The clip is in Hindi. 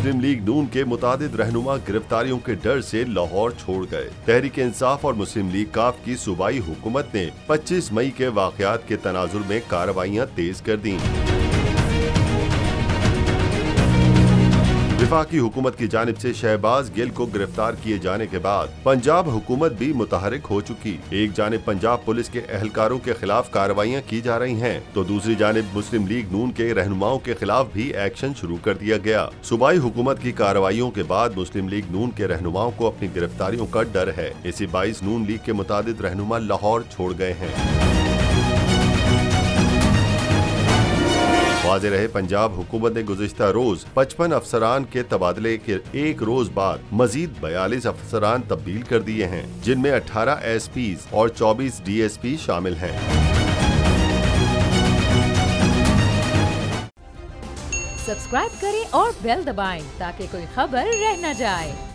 मुस्लिम लीग नून के मुतादिद रहनुमा गिरफ्तारियों के डर से लाहौर छोड़ गए। तहरीक इंसाफ और मुस्लिम लीग काफ की सूबाई हुकूमत ने 25 मई के वाक़यात के तनाजुर में कार्रवाइयाँ तेज कर दी। विफाकी हुकूमत की जानिब से शहबाज गिल को गिरफ्तार किए जाने के बाद पंजाब हुकूमत भी मुतहरिक हो चुकी। एक जानिब पंजाब पुलिस के एहलकारों के खिलाफ कार्रवाइयाँ की जा रही हैं, तो दूसरी जानिब मुस्लिम लीग नून के रहनुमाओं के खिलाफ भी एक्शन शुरू कर दिया गया। सूबाई हुकूमत की कार्रवाइयों के बाद मुस्लिम लीग नून के रहनुमाओं को अपनी गिरफ्तारियों का डर है। इसी बाइस नून लीग के मुतादिद रहनुमा लाहौर छोड़ गए हैं। वाज़ेह रहे, पंजाब हुकूमत ने गुज़िश्ता रोज 55 अफसरान के तबादले के एक रोज बाद मजीद 42 अफसरान तब्दील कर दिए हैं, जिनमें 18 एसपीज़ और 24 डीएसपी शामिल हैं। सब्सक्राइब करें और बेल दबाएं ताकि कोई खबर रह न जाए।